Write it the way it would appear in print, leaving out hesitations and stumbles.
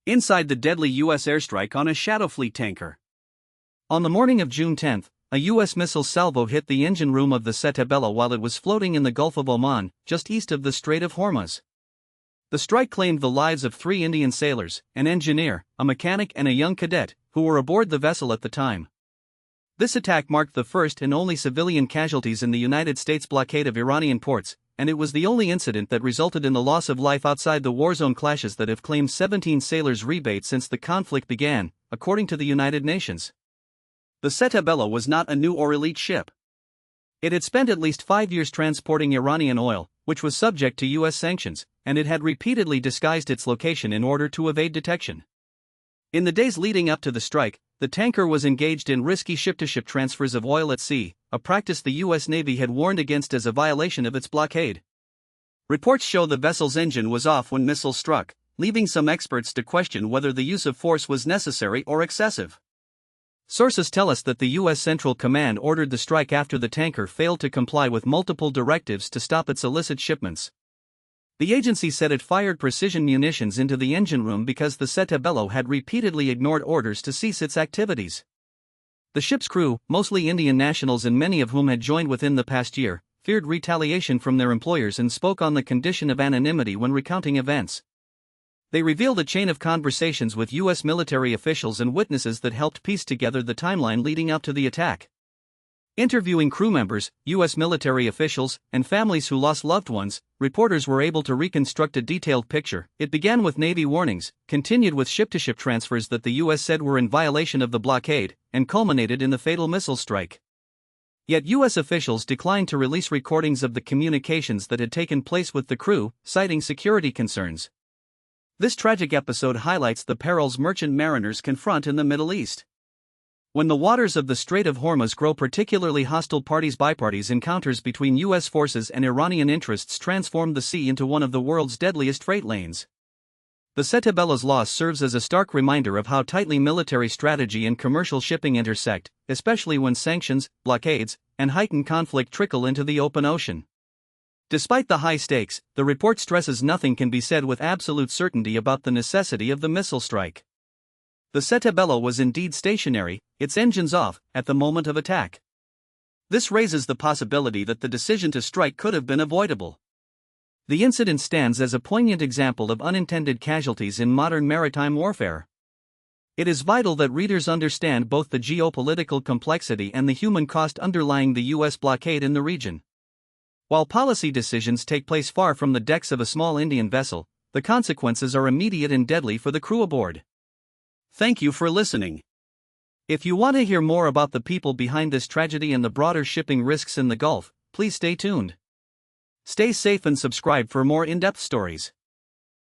Inside the deadly U.S. airstrike on a Shadow Fleet tanker. On the morning of June 10, a U.S. missile salvo hit the engine room of the Setabelo while it was floating in the Gulf of Oman, just east of the Strait of Hormuz. The strike claimed the lives of 3 Indian sailors, an engineer, a mechanic and a young cadet, who were aboard the vessel at the time. This attack marked the first and only civilian casualties in the United States blockade of Iranian ports, and it was the only incident that resulted in the loss of life outside the war zone clashes that have claimed 17 sailors' rebate since the conflict began, according to the United Nations. The Setabelo was not a new or elite ship. It had spent at least 5 years transporting Iranian oil, which was subject to U.S. sanctions, and it had repeatedly disguised its location in order to evade detection. In the days leading up to the strike, the tanker was engaged in risky ship-to-ship transfers of oil at sea, a practice the U.S. Navy had warned against as a violation of its blockade. Reports show the vessel's engine was off when missiles struck, leaving some experts to question whether the use of force was necessary or excessive. Sources tell us that the U.S. Central Command ordered the strike after the tanker failed to comply with multiple directives to stop its illicit shipments. The agency said it fired precision munitions into the engine room because the Setabelo had repeatedly ignored orders to cease its activities. The ship's crew, mostly Indian nationals and many of whom had joined within the past year, feared retaliation from their employers and spoke on the condition of anonymity when recounting events. They revealed a chain of conversations with U.S. military officials and witnesses that helped piece together the timeline leading up to the attack. Interviewing crew members, U.S. military officials, and families who lost loved ones, reporters were able to reconstruct a detailed picture. It began with Navy warnings, continued with ship-to-ship transfers that the U.S. said were in violation of the blockade, and culminated in the fatal missile strike. Yet U.S. officials declined to release recordings of the communications that had taken place with the crew, citing security concerns. This tragic episode highlights the perils merchant mariners confront in the Middle East. When the waters of the Strait of Hormuz grow particularly hostile, parties encounters between U.S. forces and Iranian interests transform the sea into one of the world's deadliest freight lanes. The Setabelo's loss serves as a stark reminder of how tightly military strategy and commercial shipping intersect, especially when sanctions, blockades, and heightened conflict trickle into the open ocean. Despite the high stakes, the report stresses nothing can be said with absolute certainty about the necessity of the missile strike. The Setabelo was indeed stationary, its engines off, at the moment of attack. This raises the possibility that the decision to strike could have been avoidable. The incident stands as a poignant example of unintended casualties in modern maritime warfare. It is vital that readers understand both the geopolitical complexity and the human cost underlying the U.S. blockade in the region. While policy decisions take place far from the decks of a small Indian vessel, the consequences are immediate and deadly for the crew aboard. Thank you for listening. If you want to hear more about the people behind this tragedy and the broader shipping risks in the Gulf, please stay tuned. Stay safe and subscribe for more in-depth stories.